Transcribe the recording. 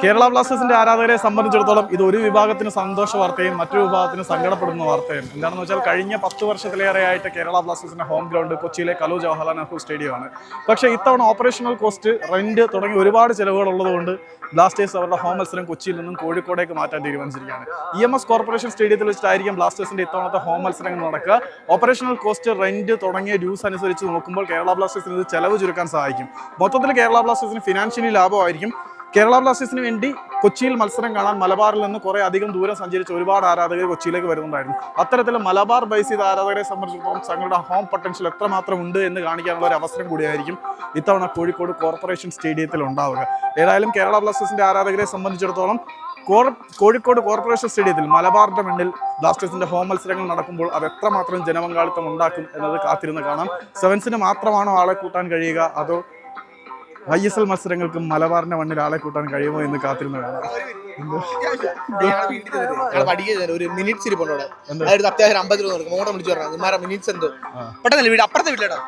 കേരള ബ്ലാസ്റ്റേഴ്സിന്റെ ആരാധകരെ സംബന്ധിച്ചിടത്തോളം ഇത് ഒരു വിഭാഗത്തിന് സന്തോഷ വാർത്തയും മറ്റൊരു വിഭാഗത്തിന് സങ്കടപ്പെടുന്ന വാർത്തയും. എന്താണെന്ന് വെച്ചാൽ കഴിഞ്ഞ 10 വർഷത്തിലേറെയായിട്ട് കേരള ബ്ലാസ്റ്റേഴ്സിന്റെ ഹോം ഗ്രൗണ്ട് കൊച്ചിയിലെ കലൂർ ജവഹർലാൽ നെഹ്റു സ്റ്റേഡിയമാണ്. പക്ഷേ ഇത്തവണ ഓപ്പറേഷണൽ കോസ്റ്റ്, റെന്റ് തുടങ്ങി ഒരുപാട് ചിലവുകൾ ഉള്ളതുകൊണ്ട് ബ്ലാസ്റ്റേഴ്സ് അവരുടെ ഹോം മത്സരം കൊച്ചിയിൽ നിന്നും കോഴിക്കോടേക്ക് മാറ്റാൻ തീരുമാനിച്ചിരിക്കുകയാണ്. EMS കോർപ്പറേഷൻ സ്റ്റേഡിയത്തിൽ വെച്ചിട്ടായിരിക്കും ബ്ലാസ്റ്റേഴ്സിന്റെ ഇത്തവണത്തെ ഹോം മത്സരങ്ങൾ നടക്കുക. ഓപ്പറേഷണൽ കോസ്റ്റ്, റെന്റ് തുടങ്ങിയ ഡ്യൂസ് അനുസരിച്ച് നോക്കുമ്പോൾ കേരള ബ്ലാസ്റ്റേഴ്സിന് ഇത് ചെലവ് ചുരുക്കാൻ സഹായിക്കും. മൊത്തത്തിൽ കേരള ബ്ലാസ്റ്റേഴ്സിന് ഫിനാൻഷ്യലി ലാഭമായിരിക്കും. കേരള ബ്ലാസ്റ്റേഴ്സിന് വേണ്ടി കൊച്ചിയിൽ മത്സരം കാണാൻ മലബാറിൽ നിന്ന് കുറേ അധികം ദൂരം സഞ്ചരിച്ച് ഒരുപാട് ആരാധകർ കൊച്ചിയിലേക്ക് വരുന്നുണ്ടായിരുന്നു. അത്തരത്തിൽ മലബാർ ബേസ് ചെയ്ത ആരാധകരെ സംബന്ധിച്ചിടത്തോളം തങ്ങളുടെ ഹോം പൊട്ടൻഷ്യൽ എത്രമാത്രം ഉണ്ട് എന്ന് കാണിക്കാനുള്ള ഒരു അവസരം കൂടിയായിരിക്കും ഇത്തവണ കോഴിക്കോട് കോർപ്പറേഷൻ സ്റ്റേഡിയത്തിൽ ഉണ്ടാവുക. ഏതായാലും കേരള ബ്ലാസ്റ്റേഴ്സിന്റെ ആരാധകരെ സംബന്ധിച്ചിടത്തോളം കോഴിക്കോട് കോർപ്പറേഷൻ സ്റ്റേഡിയത്തിൽ മലബാറിന്റെ മണ്ണിൽ ബ്ലാസ്റ്റേഴ്സിന്റെ ഹോം മത്സരങ്ങൾ നടക്കുമ്പോൾ അത് എത്രമാത്രം ജനപങ്കാളിത്തം ഉണ്ടാക്കും എന്നത് കാത്തിരുന്ന് കാണാം. സെവൻസിന് മാത്രമാണോ ആളെ കൂട്ടാൻ കഴിയുക, അതോ ISL മത്സരങ്ങൾക്ക് മലബാറിന്റെ മണ്ണിൽ ആളെ കൂട്ടാൻ കഴിയുമോ എന്ന് കാത്തിരുന്ന് കാണാം. ഒരു മിനിറ്റ്സ് ഇരിപ്പുണ്ടോ അത്യാവശ്യം 50 രൂപ മോഡം വിളിച്ചു പറഞ്ഞു മിനിറ്റ്സ് എന്തോ പെട്ടെന്ന് വീട് അപ്പുറത്തെ വീട്ടിലേടാ